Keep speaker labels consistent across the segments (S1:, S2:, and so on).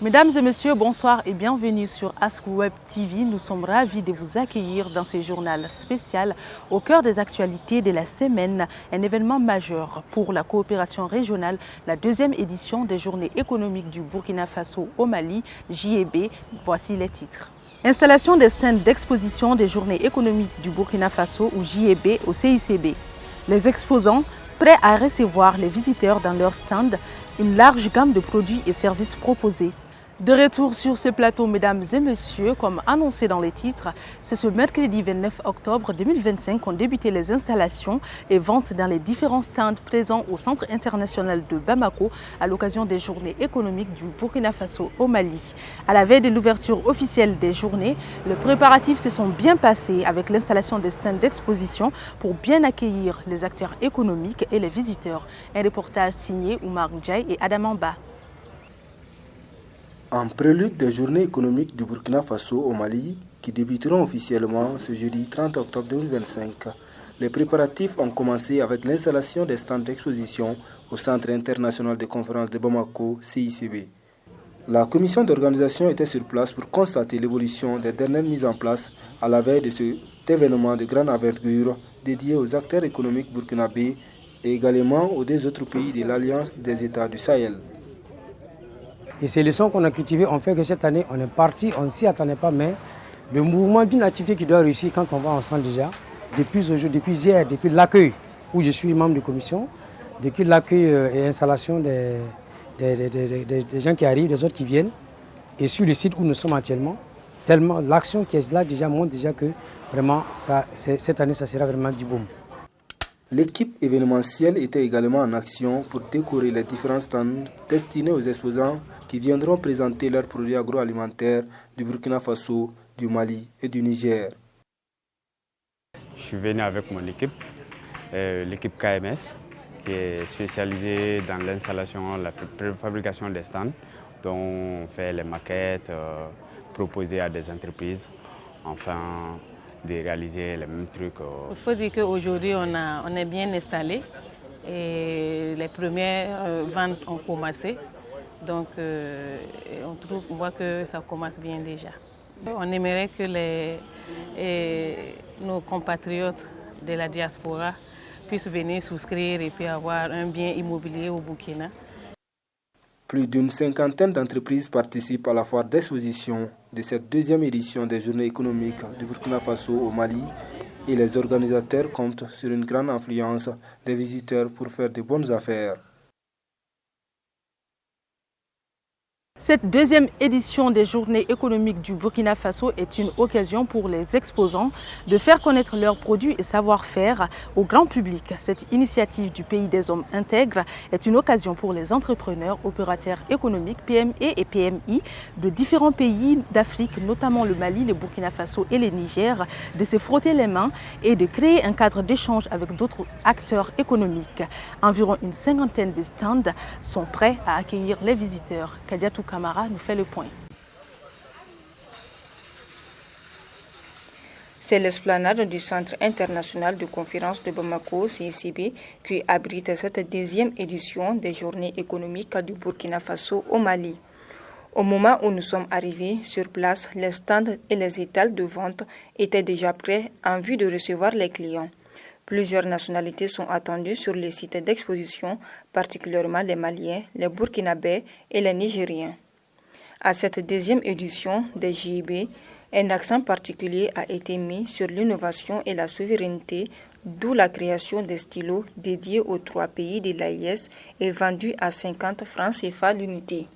S1: Mesdames et messieurs, bonsoir et bienvenue sur Ask Web TV. Nous sommes ravis de vous accueillir dans ce journal spécial au cœur des actualités de la semaine. Un événement majeur pour la coopération régionale, la deuxième édition des Journées économiques du Burkina Faso au Mali, JEB. Voici les titres. Installation des stands d'exposition des Journées économiques du Burkina Faso ou JEB au CICB. Les exposants prêts à recevoir les visiteurs dans leur stand, une large gamme de produits et services proposés. De retour sur ce plateau, mesdames et messieurs, comme annoncé dans les titres, c'est ce mercredi 29 octobre 2025 qu'ont débuté les installations et ventes dans les différents stands présents au Centre international de Bamako à l'occasion des Journées économiques du Burkina Faso au Mali. À la veille de l'ouverture officielle des journées, les préparatifs se sont bien passés avec l'installation des stands d'exposition pour bien accueillir les acteurs économiques et les visiteurs. Un reportage signé Oumar Ndiaye et Adam Amba.
S2: En prélude des Journées économiques du Burkina Faso au Mali, qui débuteront officiellement ce jeudi 30 octobre 2025, les préparatifs ont commencé avec l'installation des stands d'exposition au Centre international de conférences de Bamako, CICB. La commission d'organisation était sur place pour constater l'évolution des dernières mises en place à la veille de cet événement de grande envergure dédié aux acteurs économiques burkinabés et également aux deux autres pays de l'Alliance des États du Sahel.
S3: Et ces leçons qu'on a cultivées ont fait que cette année, on est parti, on ne s'y attendait pas, mais le mouvement d'une activité qui doit réussir quand on va ensemble déjà, depuis hier, depuis l'accueil, où je suis membre de commission, depuis l'accueil et l'installation des gens qui arrivent, des autres qui viennent, et sur le site où nous sommes actuellement, tellement l'action qui est là déjà montre déjà que vraiment, cette année, ça sera vraiment du boom.
S2: L'équipe événementielle était également en action pour décorer les différents stands destinés aux exposants qui viendront présenter leurs produits agroalimentaires du Burkina Faso, du Mali et du Niger.
S4: Je suis venu avec mon équipe, l'équipe KMS, qui est spécialisée dans l'installation, la fabrication des stands, dont on fait les maquettes proposées à des entreprises, enfin de réaliser les mêmes trucs.
S5: Il faut dire qu'aujourd'hui on est bien installé et les premières ventes ont commencé. Donc on voit que ça commence bien déjà. On aimerait que nos compatriotes de la diaspora puissent venir souscrire et puis avoir un bien immobilier au Burkina.
S2: Plus d'une cinquantaine d'entreprises participent à la foire d'exposition de cette deuxième édition des Journées économiques du Burkina Faso au Mali et les organisateurs comptent sur une grande influence des visiteurs pour faire de bonnes affaires.
S1: Cette deuxième édition des Journées économiques du Burkina Faso est une occasion pour les exposants de faire connaître leurs produits et savoir-faire au grand public. Cette initiative du pays des hommes intègres est une occasion pour les entrepreneurs, opérateurs économiques, PME et PMI de différents pays d'Afrique, notamment le Mali, le Burkina Faso et le Niger, de se frotter les mains et de créer un cadre d'échange avec d'autres acteurs économiques. Environ une cinquantaine de stands sont prêts à accueillir les visiteurs. Kadiatou Camara nous fait le point.
S6: C'est l'esplanade du Centre international de conférences de Bamako, CICB, qui abrite cette deuxième édition des Journées économiques du Burkina Faso au Mali. Au moment où nous sommes arrivés sur place, les stands et les étals de vente étaient déjà prêts en vue de recevoir les clients. Plusieurs nationalités sont attendues sur les sites d'exposition, particulièrement les Maliens, les Burkinabés et les Nigériens. À cette deuxième édition des JEB, un accent particulier a été mis sur l'innovation et la souveraineté, d'où la création des stylos dédiés aux 3 pays de l'AIS et vendus à 50 francs CFA l'unité.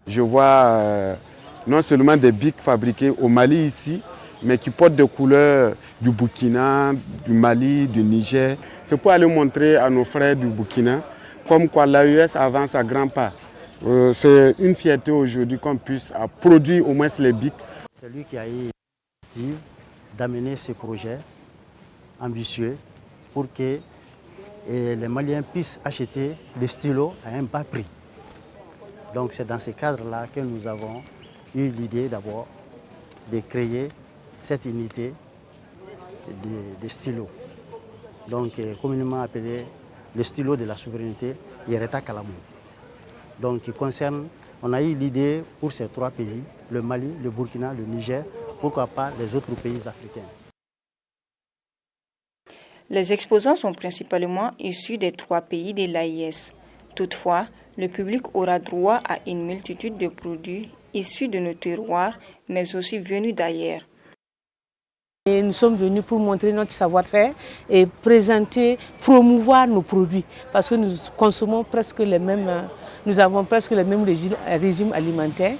S7: Je vois non seulement des bics fabriqués au Mali ici, mais qui portent des couleurs du Burkina, du Mali, du Niger. C'est pour aller montrer à nos frères du Burkina comme quoi l'AES avance à grands pas. C'est une fierté aujourd'hui qu'on puisse produire au moins les bics.
S8: C'est lui qui a eu l'initiative d'amener ces projets ambitieux pour que les Maliens puissent acheter des stylos à un bas prix. Donc c'est dans ce cadre-là que nous avons eu l'idée d'abord de créer cette unité de stylos. Donc communément appelé le stylo de la souveraineté, Yereta Kalamou. Donc qui concerne On a eu l'idée pour ces 3 pays, le Mali, le Burkina, le Niger, pourquoi pas les autres pays africains.
S6: Les exposants sont principalement issus des 3 pays de l'AIS. Toutefois, le public aura droit à une multitude de produits issus de nos terroirs, mais aussi venus d'ailleurs.
S9: Et nous sommes venus pour montrer notre savoir-faire et présenter, promouvoir nos produits, parce que nous consommons presque les mêmes, nous avons presque les mêmes régimes alimentaires.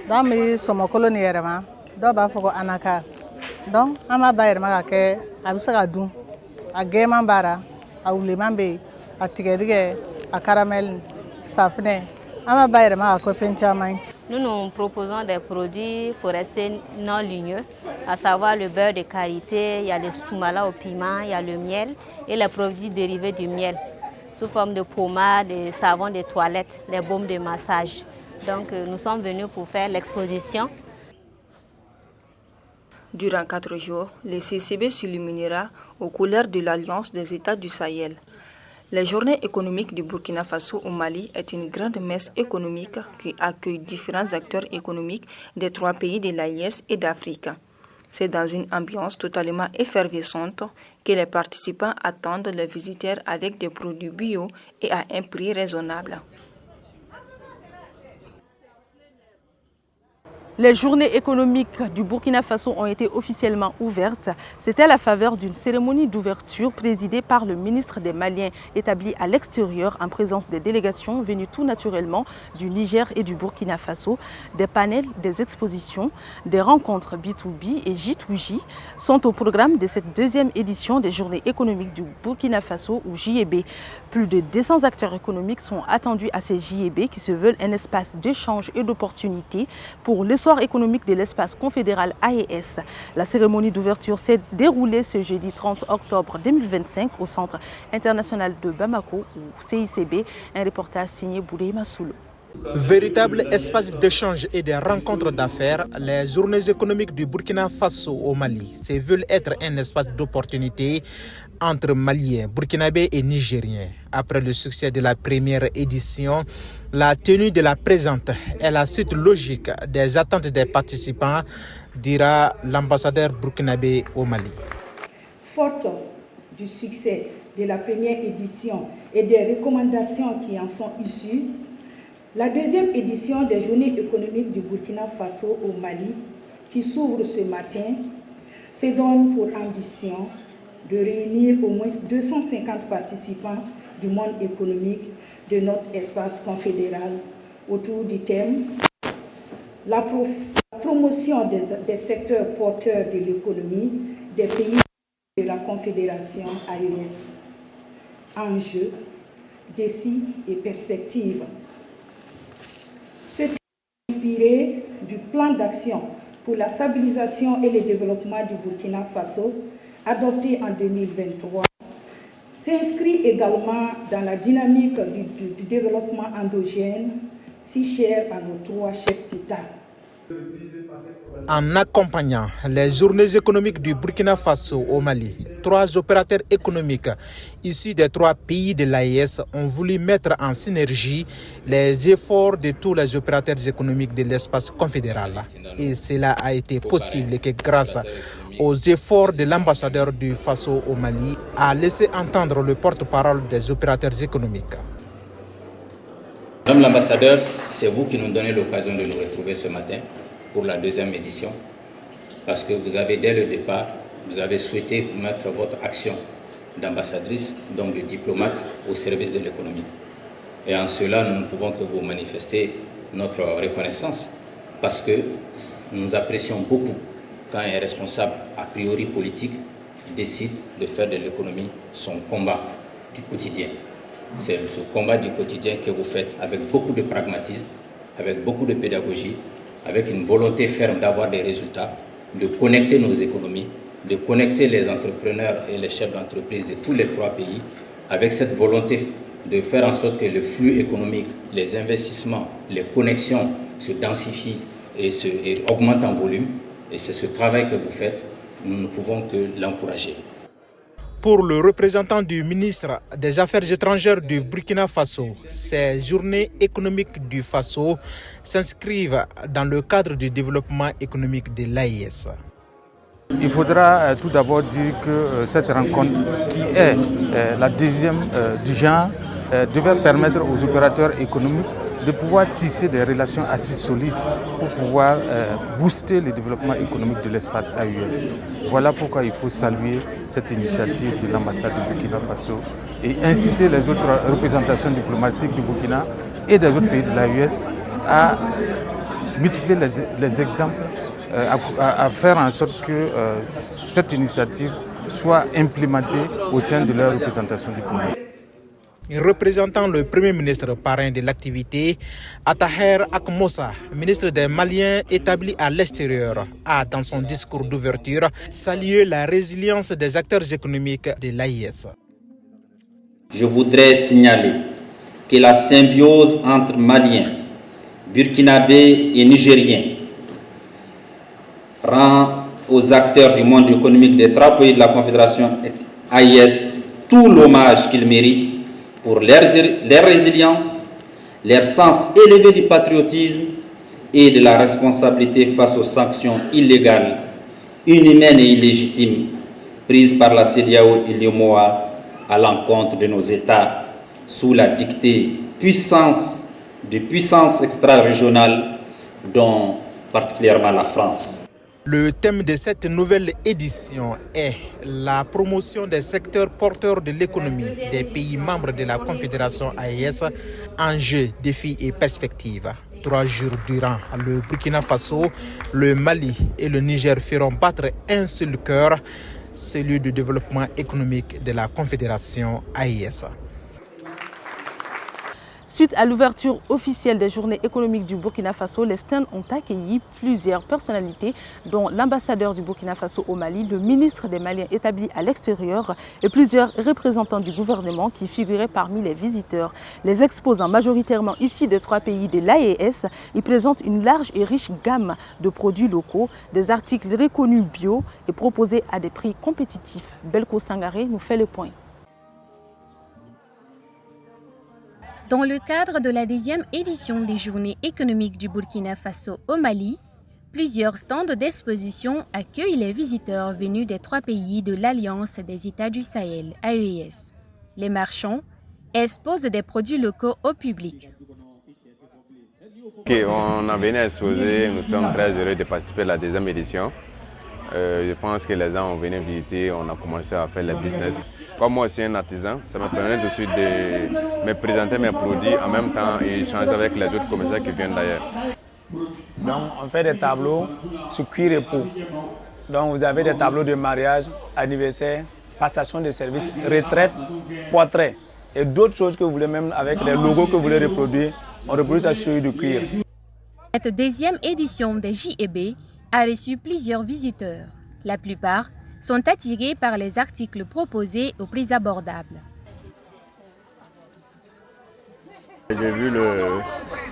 S10: Donc, nous sommes coloniaux, donc on m'a baillé a gaiement bara, a oulemambe, a tigérige, a caramel, safne, ama bayre ma ko fenchamain.
S11: Nous proposons des produits forestiers non ligneux, à savoir le beurre de karité, il y a le soumala au piment, il y a le miel et les produits dérivés du miel, sous forme de pommade, de savon de toilette, les baumes de massage. Donc nous sommes venus pour faire l'exposition.
S6: Durant 4 jours, le CICB s'illuminera aux couleurs de l'Alliance des États du Sahel. La journée économique du Burkina Faso au Mali est une grande messe économique qui accueille différents acteurs économiques des 3 pays de l'AIS et d'Afrique. C'est dans une ambiance totalement effervescente que les participants attendent les visiteurs avec des produits bio et à un prix raisonnable.
S1: Les journées économiques du Burkina Faso ont été officiellement ouvertes. C'était à la faveur d'une cérémonie d'ouverture présidée par le ministre des Maliens établi à l'extérieur en présence des délégations venues tout naturellement du Niger et du Burkina Faso. Des panels, des expositions, des rencontres B2B et J2J sont au programme de cette 2e édition des journées économiques du Burkina Faso ou JEB. Plus de 200 acteurs économiques sont attendus à ces JEB qui se veulent un espace d'échange et d'opportunités pour l'essor économique de l'espace confédéral AES. La cérémonie d'ouverture s'est déroulée ce jeudi 30 octobre 2025 au Centre international de Bamako ou CICB. Un reportage signé Boudé Massoulou.
S12: Véritable espace d'échange et de rencontres d'affaires, les journées économiques du Burkina Faso au Mali se veulent être un espace d'opportunité entre Maliens, Burkinabés et Nigériens. Après le succès de la première édition, la tenue de la présente est la suite logique des attentes des participants, dira l'ambassadeur burkinabé au Mali.
S13: Forte du succès de la première édition et des recommandations qui en sont issues, la 2e édition des journées économiques du Burkina Faso au Mali, qui s'ouvre ce matin, se donne pour ambition de réunir au moins 250 participants du monde économique de notre espace confédéral autour du thème la promotion des secteurs porteurs de l'économie des pays de la Confédération AES. Enjeux, défis et perspectives. Ce thème est inspiré du plan d'action pour la stabilisation et le développement du Burkina Faso, adopté en 2023, s'inscrit également dans la dynamique du développement endogène, si cher à nos 3 chefs d'État.
S12: En accompagnant les journées économiques du Burkina Faso au Mali, 3 opérateurs économiques issus des 3 pays de l'AES ont voulu mettre en synergie les efforts de tous les opérateurs économiques de l'espace confédéral. Et cela a été possible que grâce aux efforts de l'ambassadeur du Faso au Mali a laissé entendre le porte-parole des opérateurs économiques.
S14: Madame l'ambassadeur, c'est vous qui nous donnez l'occasion de nous retrouver ce matin pour la 2e édition, parce que vous avez dès le départ, vous avez souhaité mettre votre action d'ambassadrice, donc de diplomate, au service de l'économie. Et en cela, nous ne pouvons que vous manifester notre reconnaissance, parce que nous apprécions beaucoup quand un responsable, a priori politique, décide de faire de l'économie son combat du quotidien. C'est ce combat du quotidien que vous faites avec beaucoup de pragmatisme, avec beaucoup de pédagogie, avec une volonté ferme d'avoir des résultats, de connecter nos économies, de connecter les entrepreneurs et les chefs d'entreprise de tous les 3 pays, avec cette volonté de faire en sorte que le flux économique, les investissements, les connexions se densifient et augmentent en volume. Et c'est ce travail que vous faites, nous ne pouvons que l'encourager.
S12: Pour le représentant du ministre des Affaires étrangères du Burkina Faso, ces journées économiques du Faso s'inscrivent dans le cadre du développement économique de l'AES.
S15: Il faudra tout d'abord dire que cette rencontre, qui est la deuxième du genre, devait permettre aux opérateurs économiques de pouvoir tisser des relations assez solides pour pouvoir booster le développement économique de l'espace AES. Voilà pourquoi il faut saluer cette initiative de l'ambassade du Burkina Faso et inciter les autres représentations diplomatiques du Burkina et des autres pays de l'AES à multiplier les exemples, à faire en sorte que cette initiative soit implémentée au sein de leur représentation diplomatique.
S12: Représentant le Premier ministre parrain de l'activité, Attaher Akmossa, ministre des Maliens établi à l'extérieur, a dans son discours d'ouverture salué la résilience des acteurs économiques de l'AES.
S14: Je voudrais signaler que la symbiose entre Maliens, Burkinabés et Nigériens rend aux acteurs du monde économique des 3 pays de la Confédération AES tout l'hommage qu'ils méritent pour leur résilience, leur sens élevé du patriotisme et de la responsabilité face aux sanctions illégales, inhumaines et illégitimes prises par la CEDEAO et l'UEMOA à l'encontre de nos États sous la dictée de puissances extra-régionales, dont particulièrement la France.
S12: Le thème de cette nouvelle édition est la promotion des secteurs porteurs de l'économie des pays membres de la Confédération AES, enjeux, défis et perspectives. 3 jours durant, le Burkina Faso, le Mali et le Niger feront battre un seul cœur, celui du développement économique de la Confédération AES.
S1: Suite à l'ouverture officielle des journées économiques du Burkina Faso, les stands ont accueilli plusieurs personnalités, dont l'ambassadeur du Burkina Faso au Mali, le ministre des Maliens établi à l'extérieur et plusieurs représentants du gouvernement qui figuraient parmi les visiteurs. Les exposants, majoritairement issus des 3 pays de l'AES, y présentent une large et riche gamme de produits locaux, des articles reconnus bio et proposés à des prix compétitifs. Belko Sangaré nous fait le point.
S16: Dans le cadre de la 10e édition des Journées économiques du Burkina Faso au Mali, plusieurs stands d'exposition accueillent les visiteurs venus des 3 pays de l'Alliance des États du Sahel, AES. Les marchands exposent des produits locaux au public.
S17: On a venu exposer, nous sommes très heureux de participer à la 2e édition. Je pense que les gens ont venu visiter, on a commencé à faire le business. Comme moi aussi un artisan, ça me permet de me présenter mes produits en même temps et échanger avec les autres commerçants qui viennent d'ailleurs.
S18: Donc on fait des tableaux sur cuir et peau. Donc vous avez des tableaux de mariage, anniversaire, passation de services, retraite, portrait et d'autres choses que vous voulez, même avec les logos que vous voulez reproduire, on reproduit ça sur du cuir.
S16: Cette 2e édition des JEB a reçu plusieurs visiteurs. La plupart sont attirés par les articles proposés au prix abordables.
S19: J'ai vu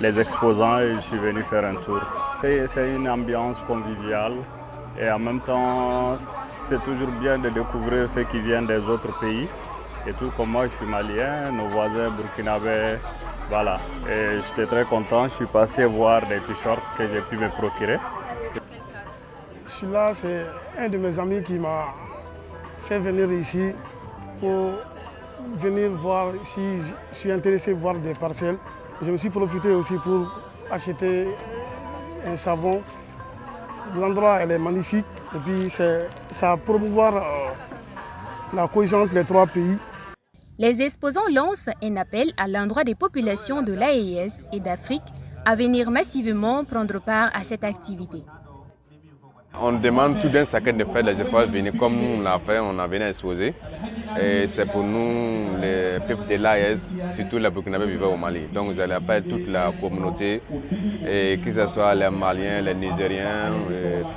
S19: les exposants et je suis venu faire un tour. C'est une ambiance conviviale et en même temps, c'est toujours bien de découvrir ceux qui viennent des autres pays. Et tout comme moi, je suis malien, nos voisins burkinabés, voilà. Et j'étais très content, je suis passé voir des t-shirts que j'ai pu me procurer.
S20: Je suis là, c'est un de mes amis qui m'a fait venir ici pour venir voir si je suis intéressé à voir des parcelles. Je me suis profité aussi pour acheter un savon. L'endroit elle est magnifique et puis ça promouvoir la cohésion entre les 3 pays.
S16: Les exposants lancent un appel à l'endroit des populations de l'AES et d'Afrique à venir massivement prendre part à cette activité.
S17: On demande tout d'un chacun de faire les efforts, de venir comme nous on l'a fait, on a venu exposer. Et c'est pour nous, les peuples de l'AES, surtout les Burkinabés vivant au Mali. Donc j'appelle toute la communauté, et que ce soit les Maliens, les Nigériens,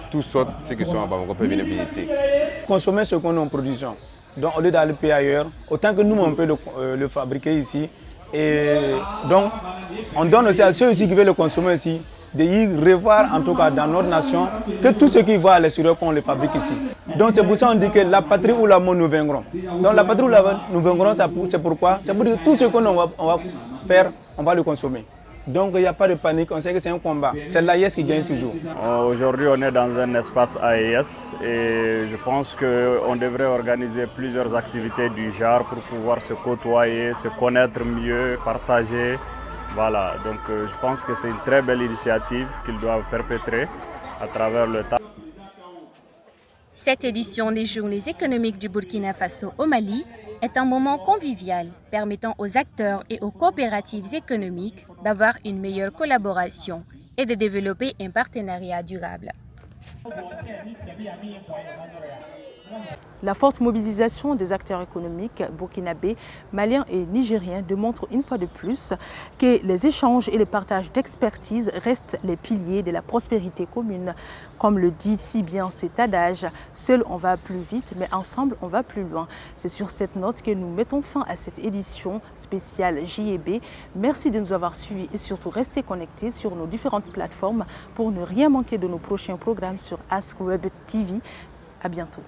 S17: tous ceux qui sont à Bamako peuvent venir visiter.
S18: Consommer ce qu'on a en production. Donc au lieu d'aller payer ailleurs, autant que nous on peut le fabriquer ici. Et donc on donne aussi à ceux qui veulent le consommer ici y revoir en tout cas dans notre nation que tout ce qui va à l'extérieur qu'on le fabrique ici. Donc c'est pour ça qu'on dit que la patrie ou l'amour nous vaincront. Donc la patrie ou l'amour nous vaincront, c'est pourquoi? C'est pour dire que tout ce qu'on va faire, on va le consommer. Donc il n'y a pas de panique, on sait que c'est un combat. C'est l'AES qui gagne toujours.
S19: Aujourd'hui on est dans un espace AES et je pense qu'on devrait organiser plusieurs activités du genre pour pouvoir se côtoyer, se connaître mieux, partager. Voilà, donc je pense que c'est une très belle initiative qu'ils doivent perpétrer à travers le temps.
S16: Cette édition des Journées économiques du Burkina Faso au Mali est un moment convivial permettant aux acteurs et aux coopératives économiques d'avoir une meilleure collaboration et de développer un partenariat durable.
S1: La forte mobilisation des acteurs économiques burkinabés, maliens et nigériens démontre une fois de plus que les échanges et le partage d'expertise restent les piliers de la prospérité commune. Comme le dit si bien cet adage, seul on va plus vite, mais ensemble on va plus loin. C'est sur cette note que nous mettons fin à cette édition spéciale JEB. Merci de nous avoir suivis et surtout restez connectés sur nos différentes plateformes pour ne rien manquer de nos prochains programmes sur Ask Web TV. À bientôt.